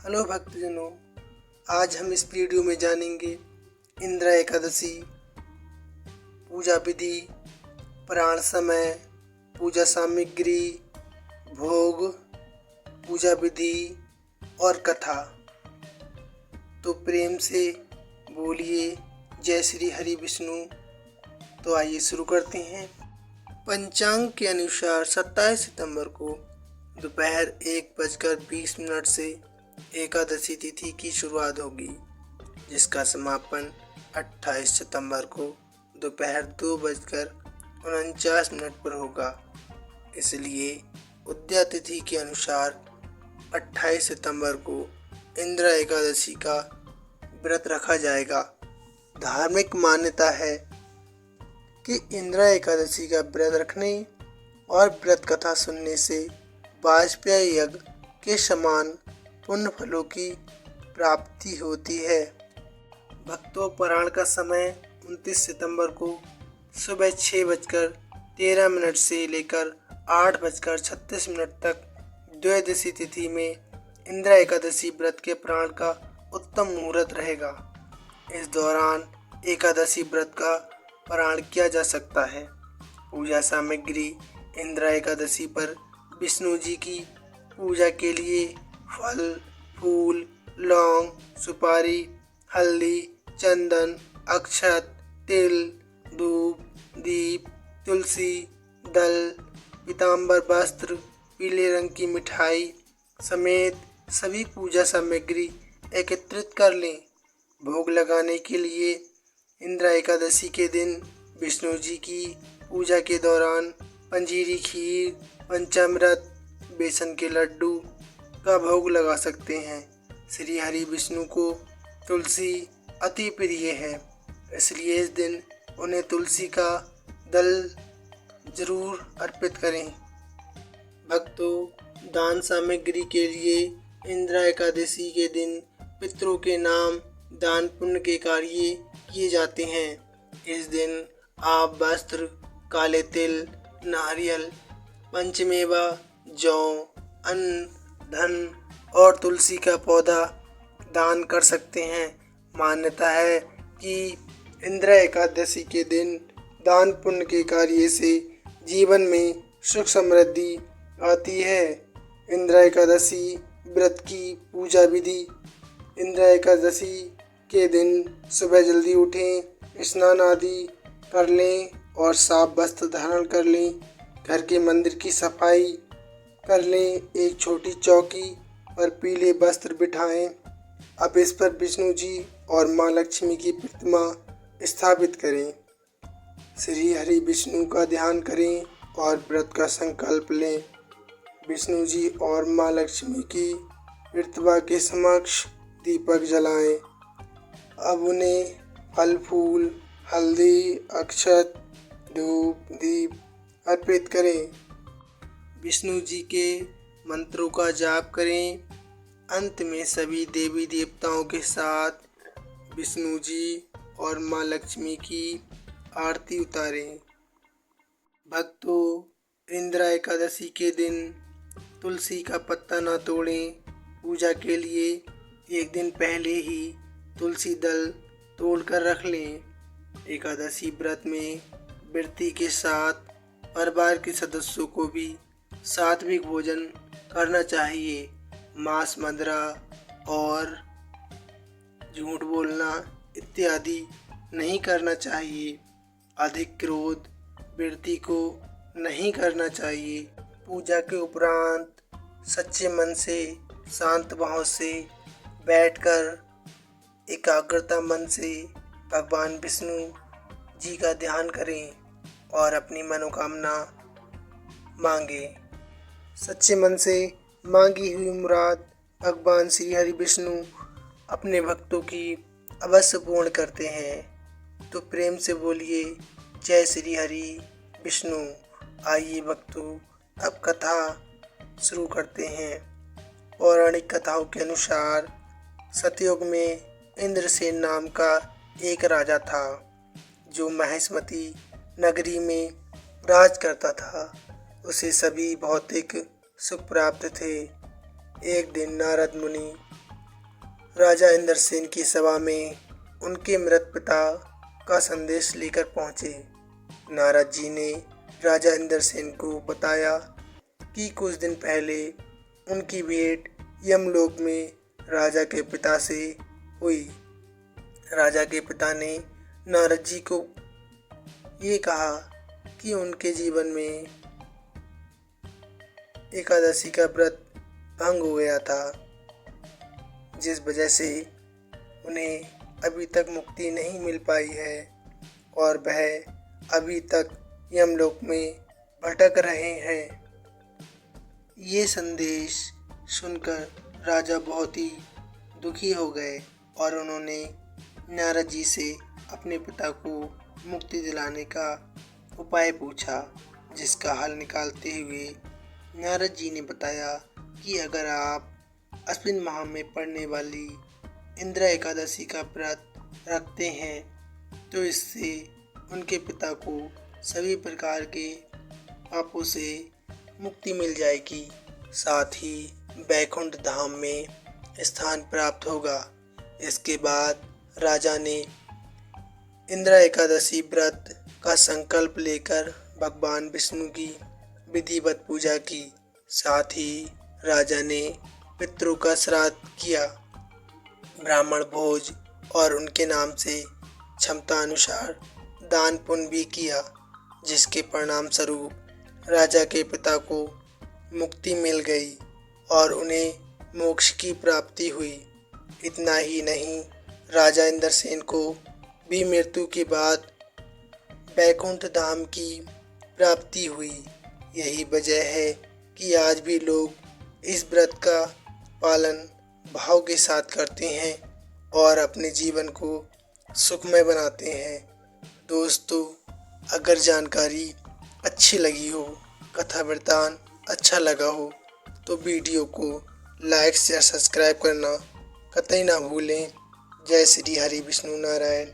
Hello भक्तजनों, आज हम इस वीडियो में जानेंगे इंदिरा एकादशी, पूजा विधि, प्राण समय, पूजा सामग्री, भोग, पूजा विधि और कथा। तो प्रेम से बोलिए जय श्री हरि विष्णु। तो आइए शुरू करते हैं। पंचांग के अनुसार 27 सितंबर को दोपहर 1:20 से एकादशी तिथि की शुरुआत होगी, जिसका समापन 28 सितंबर को दोपहर 2:49 पर होगा। इसलिए उदया तिथि के अनुसार 28 सितंबर को इंदिरा एकादशी का व्रत रखा जाएगा। धार्मिक मान्यता है कि इंदिरा एकादशी का व्रत रखने और व्रत कथा सुनने से वाजपेयी यज्ञ के समान पुण्य फलों की प्राप्ति होती है। भक्तोपराण का समय 29 सितंबर को सुबह 6:13 से लेकर 8:36 तक द्वादशी तिथि में इंदिरा एकादशी व्रत के प्राण का उत्तम मुहूर्त रहेगा। इस दौरान एकादशी व्रत का पारण किया जा सकता है। पूजा सामग्री: इंदिरा एकादशी पर विष्णु जी की पूजा के लिए फल, फूल, लौंग, सुपारी, हल्दी, चंदन, अक्षत, तिल, धूप, दीप, तुलसी दल, पीतांबर वस्त्र, पीले रंग की मिठाई समेत सभी पूजा सामग्री एकत्रित कर लें। भोग लगाने के लिए इंदिरा एकादशी के दिन विष्णु जी की पूजा के दौरान पंजीरी खीर, पंचामृत, बेसन के लड्डू का भोग लगा सकते हैं। श्री हरि विष्णु को तुलसी अति प्रिय है, इसलिए इस दिन उन्हें तुलसी का दल जरूर अर्पित करें। भक्तों, दान सामग्री के लिए इंदिरा एकादशी के दिन पितरों के नाम दान पुण्य के कार्य किए जाते हैं। इस दिन आप वस्त्र, काले तिल, नारियल, पंचमेवा, जौ, अन्न, धन और तुलसी का पौधा दान कर सकते हैं। मान्यता है कि इंदिरा एकादशी के दिन दान पुण्य के कार्य से जीवन में सुख समृद्धि आती है। इंदिरा एकादशी व्रत की पूजा विधि: इंदिरा एकादशी के दिन सुबह जल्दी उठें, स्नान आदि कर लें और साफ वस्त्र धारण कर लें। घर के मंदिर की सफाई कर लें। एक छोटी चौकी पर पीले वस्त्र बिठाएं। अब इस पर विष्णु जी और माँ लक्ष्मी की प्रतिमा स्थापित करें। श्री हरि विष्णु का ध्यान करें और व्रत का संकल्प लें। विष्णु जी और माँ लक्ष्मी की प्रतिमा के समक्ष दीपक जलाएं। अब उन्हें फल, फूल, हल्दी, अक्षत, धूप, दीप अर्पित करें। विष्णु जी के मंत्रों का जाप करें। अंत में सभी देवी देवताओं के साथ विष्णु जी और माँ लक्ष्मी की आरती उतारें। भक्तों, इंदिरा एकादशी के दिन तुलसी का पत्ता न तोड़ें। पूजा के लिए एक दिन पहले ही तुलसी दल तोड़कर रख लें। एकादशी व्रत में व्रती के साथ परिवार के सदस्यों को भी सात्विक भोजन करना चाहिए। मांस, मदिरा और झूठ बोलना इत्यादि नहीं करना चाहिए। अधिक क्रोध व्रती को नहीं करना चाहिए। पूजा के उपरांत सच्चे मन से, शांत भाव से बैठकर एकाग्रता मन से भगवान विष्णु जी का ध्यान करें और अपनी मनोकामना मांगे। सच्चे मन से मांगी हुई मुराद भगवान श्री हरि विष्णु अपने भक्तों की अवश्य पूर्ण करते हैं। तो प्रेम से बोलिए जय श्री हरि विष्णु। आइए भक्तों, अब कथा शुरू करते हैं। पौराणिक कथाओं के अनुसार सतयुग में इंद्रसेन नाम का एक राजा था, जो महेशमती नगरी में राज करता था। उसे सभी भौतिक सुख प्राप्त थे। एक दिन नारद मुनि राजा इंद्रसेन की सभा में उनके मृत पिता का संदेश लेकर पहुंचे। नारद जी ने राजा इंद्रसेन को बताया कि कुछ दिन पहले उनकी भेंट यमलोक में राजा के पिता से हुई। राजा के पिता ने नारद जी को ये कहा कि उनके जीवन में एकादशी का व्रत भंग हो गया था, जिस वजह से उन्हें अभी तक मुक्ति नहीं मिल पाई है और वह अभी तक यमलोक में भटक रहे हैं। ये संदेश सुनकर राजा बहुत ही दुखी हो गए और उन्होंने नारद जी से अपने पिता को मुक्ति दिलाने का उपाय पूछा, जिसका हल निकालते हुए नारद जी ने बताया कि अगर आप अश्विन माह में पड़ने वाली इंद्र एकादशी का व्रत रखते हैं तो इससे उनके पिता को सभी प्रकार के पापों से मुक्ति मिल जाएगी, साथ ही बैकुंठ धाम में स्थान प्राप्त होगा। इसके बाद राजा ने इंद्र एकादशी व्रत का संकल्प लेकर भगवान विष्णु की विधिवत पूजा की। साथ ही राजा ने पितरों का श्राद्ध किया, ब्राह्मण भोज और उनके नाम से क्षमता अनुसार दान पुण्य भी किया, जिसके परिणाम स्वरूप राजा के पिता को मुक्ति मिल गई और उन्हें मोक्ष की प्राप्ति हुई। इतना ही नहीं, राजा इंद्रसेन को भी मृत्यु के बाद बैकुंठ धाम की प्राप्ति हुई। यही वजह है कि आज भी लोग इस व्रत का पालन भाव के साथ करते हैं और अपने जीवन को सुखमय बनाते हैं। दोस्तों, अगर जानकारी अच्छी लगी हो, कथा वृतांत अच्छा लगा हो तो वीडियो को लाइक शेयर सब्सक्राइब करना कतई ना भूलें। जय श्री हरि विष्णु नारायण।